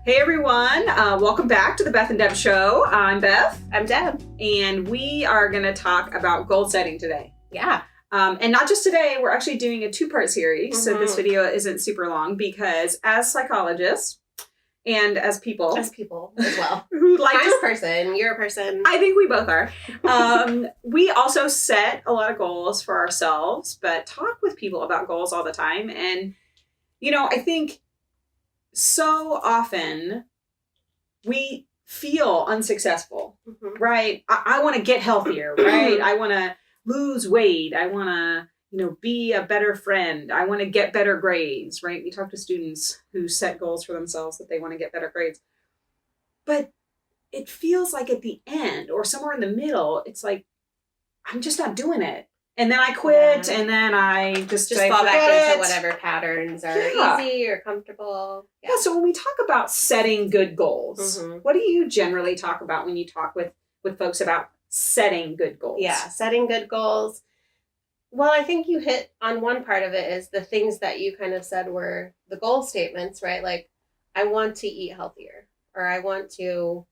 Hey everyone, welcome back to the Beth and Deb show. I'm Beth. I'm Deb. And we are going to talk about goal setting today. Yeah. And not just today, we're actually doing a two-part series. So this video isn't super long because as psychologists and as people as well. who like I'm a person, you're a person. I think we both are. We also set a lot of goals for ourselves, but talk with people about goals all the time. And, you know, I think so often we feel unsuccessful, right? I want to get healthier, right? I want to lose weight. I want to, be a better friend. I want to get better grades, right? We talk to students who set goals for themselves that they want to get better grades. But it feels like at the end or somewhere in the middle, it's like, I'm just not doing it. And then I quit, and then I just fall back into whatever patterns are easy or comfortable. Yeah, so when we talk about setting good goals, what do you generally talk about when you talk with folks about setting good goals? Yeah, setting good goals. Well, I think you hit on one part of it is the things that you kind of said were the goal statements, right? Like, I want to eat healthier, or I want to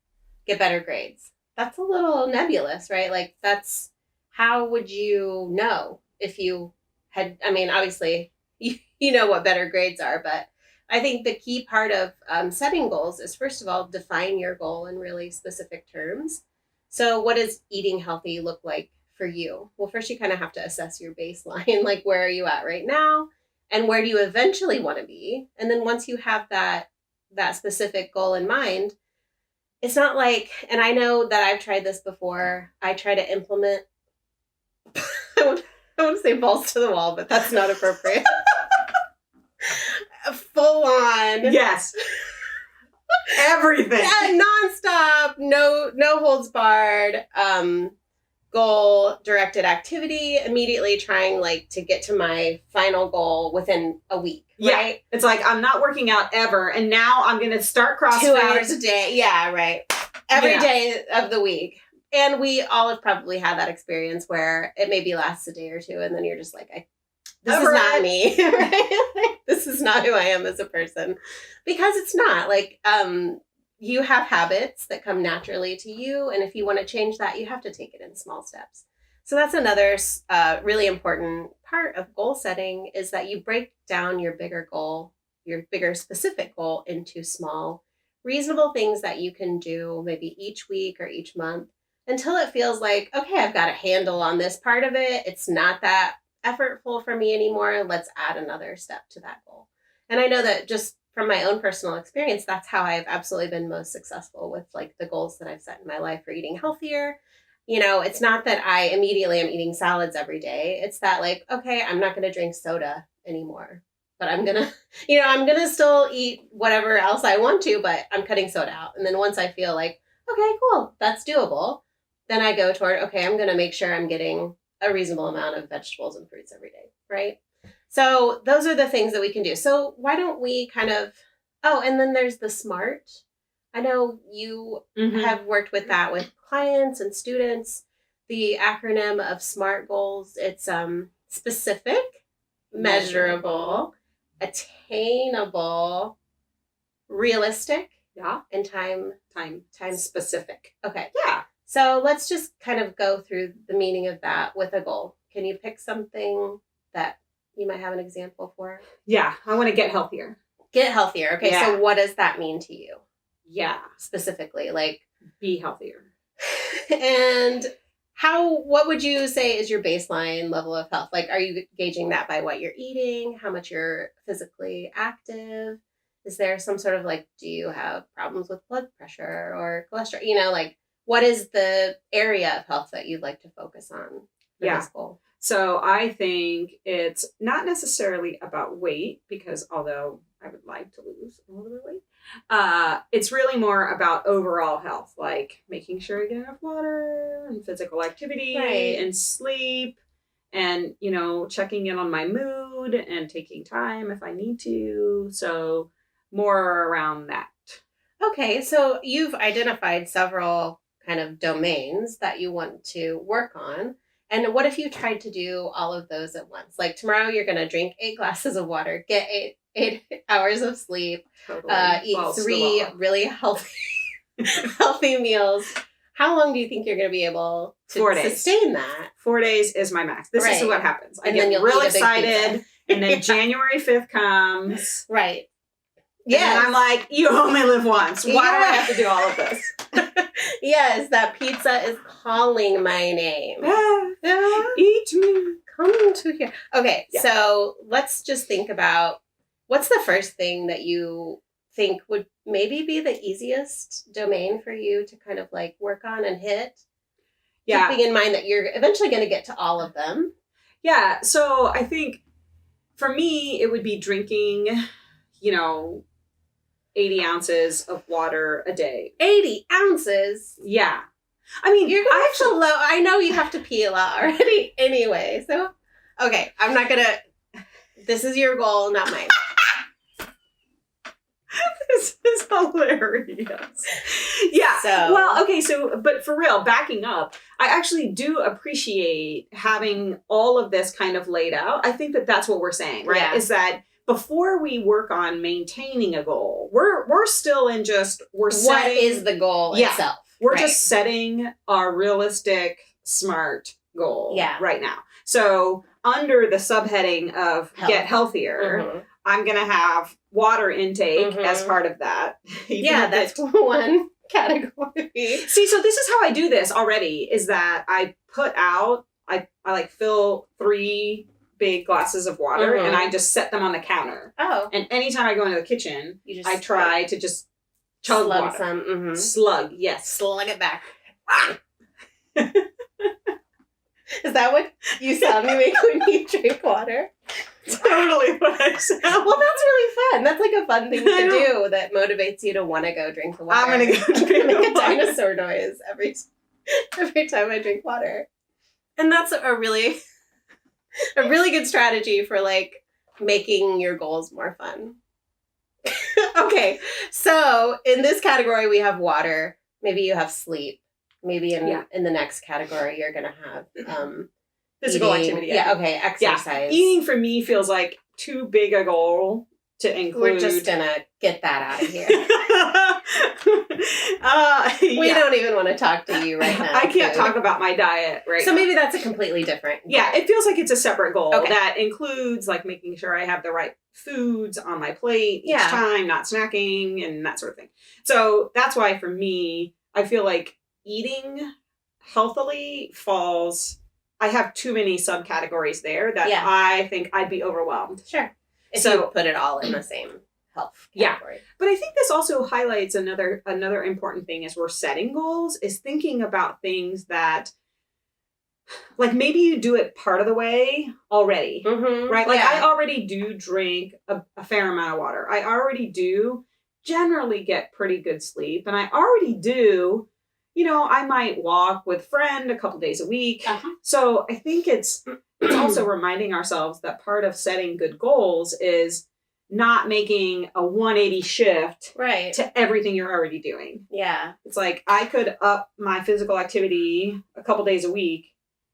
get better grades. That's a little nebulous, right? Like, that's... How would you know if you had, obviously, you know what better grades are, but I think the key part of setting goals is, first of all, define your goal in really specific terms. So what does eating healthy look like for you? Well, first you kind of have to assess your baseline, like where are you at right now? And where do you eventually want to be? And then once you have that specific goal in mind, it's not like, and I know that I've tried this before, I try to implement I want to say balls to the wall, but that's not appropriate. Full on. Yes. Everything. Yeah, nonstop, no holds barred, goal directed activity, immediately trying to get to my final goal within a week. Yeah. Right? It's like, I'm not working out ever, and now I'm going to start CrossFit. 2 hours a day. Yeah, right. Every day of the week. And we all have probably had that experience where it maybe lasts a day or two, and then you're just like, this is not me. Right? This is not who I am as a person. Because it's not. You have habits that come naturally to you, and if you want to change that, you have to take it in small steps. So that's another really important part of goal setting, is that you break down your bigger goal, your bigger specific goal, into small, reasonable things that you can do maybe each week or each month, until it feels like, okay, I've got a handle on this part of it. It's not that effortful for me anymore. Let's add another step to that goal. And I know that just from my own personal experience, that's how I've absolutely been most successful with the goals that I've set in my life for eating healthier. It's not that I immediately am eating salads every day. It's that okay, I'm not going to drink soda anymore, but I'm going to, I'm going to still eat whatever else I want to, but I'm cutting soda out. And then once I feel okay, cool, that's doable, then I go toward, okay, I'm going to make sure I'm getting a reasonable amount of vegetables and fruits every day, right? So those are the things that we can do. So why don't we and then there's the SMART. I know you have worked with that with clients and students. The acronym of SMART goals, it's specific, measurable, attainable, realistic, and time specific. Okay. Yeah. So let's just kind of go through the meaning of that with a goal. Can you pick something that you might have an example for? Yeah, I want to get healthier. Get healthier. Okay, So what does that mean to you? Yeah. Specifically, be healthier. And what would you say is your baseline level of health? Are you gauging that by what you're eating, how much you're physically active? Is there some sort of do you have problems with blood pressure or cholesterol? What is the area of health that you'd like to focus on for this goal? So I think it's not necessarily about weight, because although I would like to lose a little bit of weight, it's really more about overall health, making sure you get enough water and physical activity and sleep, and, checking in on my mood and taking time if I need to. So more around that. Okay, so you've identified several kind of domains that you want to work on. And what if you tried to do all of those at once? Tomorrow you're going to drink 8 glasses of water, get 8 hours of sleep, Totally. eat Balls to the 3 wall. really healthy meals. How long do you think you're going to be able to 4 days. sustain that? 4 days is my max. This is Right. what happens. I And then get you'll real eat a big excited, pizza. and then January 5th comes. Right. Yeah. And I'm like, you only live once. Why do I have to do all of this? Yes, that pizza is calling my name. Eat me. Come to here. Okay, Yeah. so let's just think about what's the first thing that you think would maybe be the easiest domain for you to kind of like work on and hit? Yeah. Keeping in mind that you're eventually going to get to all of them. Yeah. So I think for me, it would be drinking, 80 ounces of water a day. 80 ounces? Yeah. I mean, You're going to low. I know you have to pee a lot already anyway. So, okay, I'm not going to. This is your goal, not mine. This is hilarious. Yeah. But for real, backing up, I actually do appreciate having all of this kind of laid out. I think that that's what we're saying, right? Yeah. Is that before we work on maintaining a goal, we're still in What is the goal itself? We're just setting our realistic, smart goal right now. So under the subheading of get healthier, I'm going to have water intake as part of that. That's one category. See, so this is how I do this already, is that I put out, I like fill 3 big glasses of water and I just set them on the counter. Oh. And anytime I go into the kitchen, I try to just chug slug water. some. Slug, yes. Slug it back. Is that what you sound you make when you drink water? Totally what I sound. Well, that's really fun. That's like a fun thing to do that motivates you to want to go drink the water. I'm going to go drink make the a water. dinosaur noise every time I drink water. And that's a really good strategy for like making your goals more fun. Okay. So in this category, we have water. Maybe you have sleep. Maybe in the next category, you're going to have physical eating. activity. Yeah. Okay. Exercise. Yeah. Eating for me feels like too big a goal to include. We're just going to get that out of here. We don't even want to talk to you right now. I can't talk about my diet right now. So maybe that's a completely different goal. Yeah, it feels like it's a separate goal Okay. that includes like making sure I have the right foods on my plate each Yeah. time, not snacking and that sort of thing. So that's why for me, I feel like eating healthily falls. I have too many subcategories there that I think I'd be overwhelmed. Sure. If you put it all in the same health category. But I think this also highlights another important thing as we're setting goals is thinking about things that like maybe you do it part of the way already, right? Like I already do drink a fair amount of water. I already do generally get pretty good sleep. And I already do, I might walk with a friend a couple days a week. So I think it's also reminding ourselves that part of setting good goals is not making a 180 shift to everything you're already doing. Yeah. It's like I could up my physical activity a couple days a week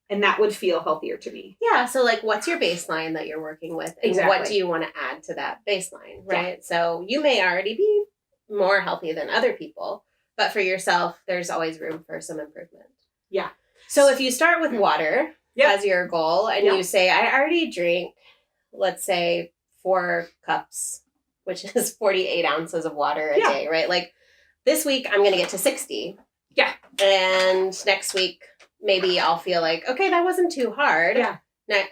and that would feel healthier to me. Yeah. So like what's your baseline that you're working with? And what do you want to add to that baseline? Right. Yeah. So you may already be more healthy than other people, but for yourself, there's always room for some improvement. Yeah. So if you start with water as your goal and you say, I already drink, let's say 4 cups, which is 48 ounces of water a day, right? Like this week, I'm going to get to 60. Yeah. And next week, maybe I'll feel like, okay, that wasn't too hard. Yeah.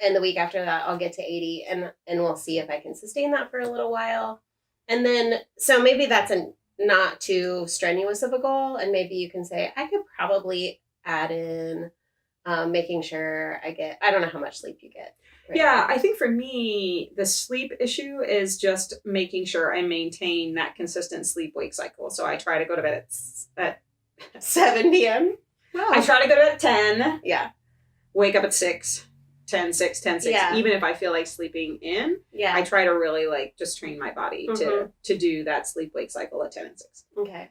And the week after that, I'll get to 80 and we'll see if I can sustain that for a little while. And then, so maybe that's not too strenuous of a goal. And maybe you can say, I could probably add in making sure I don't know how much sleep you get. Right? Yeah, I think for me, the sleep issue is just making sure I maintain that consistent sleep-wake cycle. So I try to go to bed at 7 p.m. Wow. I try to go to bed at 10. Yeah. Wake up at 6. 10, 6, 10, 6. Yeah. Even if I feel like sleeping in, I try to really like just train my body to do that sleep-wake cycle at 10 and 6. Okay.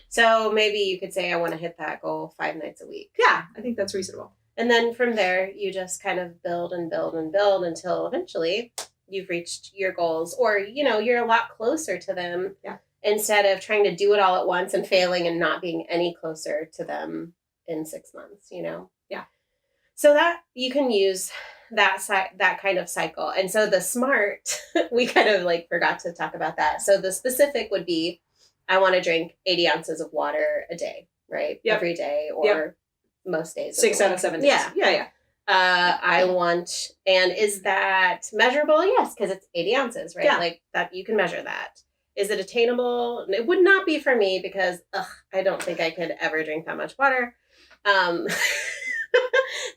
So maybe you could say I want to hit that goal 5 nights a week. Yeah, I think that's reasonable. And then from there, you just kind of build and build and build until eventually you've reached your goals, or, you're a lot closer to them. Yeah. Instead of trying to do it all at once and failing and not being any closer to them in 6 months, Yeah. So that you can use that kind of cycle. And so the SMART, we kind of like forgot to talk about that. So the specific would be, I want to drink 80 ounces of water a day, right? Yep. Every day or Yep. most days. 6 out of 7 days. Yeah. Yeah. I want, and is that measurable? Yes, because it's 80 ounces, right? Yeah. Like that, you can measure that. Is it attainable? It would not be for me because I don't think I could ever drink that much water.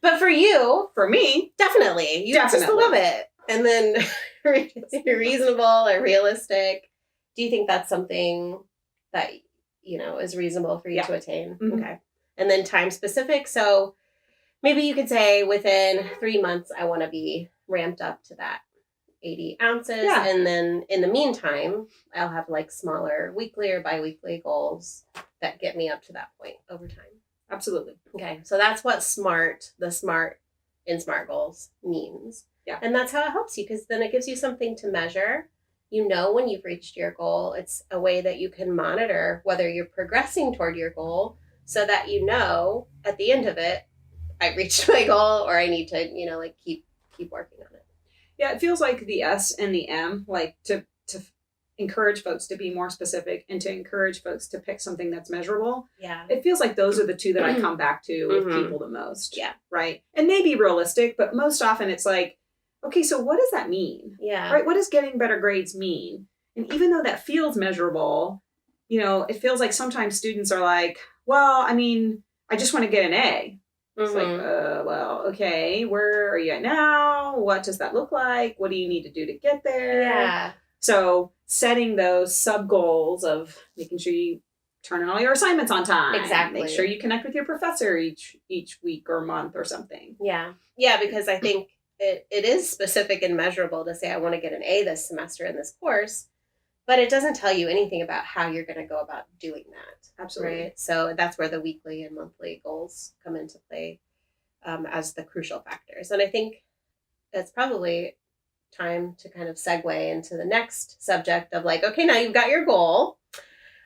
But for you, For me, definitely. You just Definitely. love it. And then reasonable or realistic. Do you think that's something that, is reasonable for you Yeah. to attain? Mhm. Okay. And then time specific. So maybe you could say within 3 months, I want to be ramped up to that 80 ounces. Yeah. And then in the meantime, I'll have like smaller weekly or biweekly goals that get me up to that point over time. absolutely. Okay. So that's what the SMART in SMART goals means. Yeah. And that's how it helps you, because then it gives you something to measure. When you've reached your goal. It's a way that you can monitor whether you're progressing toward your goal, so that at the end of it, I reached my goal, or I need to, keep working on it. Yeah, it feels like the S and the M, like to encourage folks to be more specific and to encourage folks to pick something that's measurable. Yeah. It feels like those are the two that I come back to with Mhm. people the most. Yeah. Right. And maybe realistic, but most often it's like, okay, so what does that mean? Yeah. Right? What does getting better grades mean? And even though that feels measurable, it feels like sometimes students are like, well, I mean, I just want to get an A. It's like, well, okay, where are you at now? What does that look like? What do you need to do to get there? Yeah. So setting those sub goals of making sure you turn in all your assignments on time. Exactly. Make sure you connect with your professor each week or month or something. Yeah. Yeah, because I think it is specific and measurable to say I want to get an A this semester in this course, but it doesn't tell you anything about how you're going to go about doing that. Absolutely. Right. So that's where the weekly and monthly goals come into play as the crucial factors. And I think it's probably time to kind of segue into the next subject of like, okay, now you've got your goal.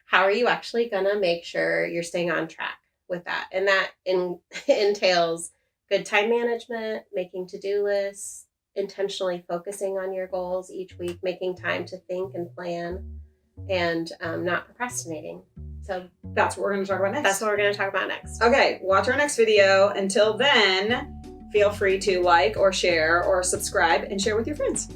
How are you actually going to make sure you're staying on track with that? And that entails good time management, making to-do lists, intentionally focusing on your goals each week, making time to think and plan, and not procrastinating. So that's what we're going to talk about next. That's what we're going to talk about next. Okay, watch our next video. Until then, feel free to like or share or subscribe and share with your friends.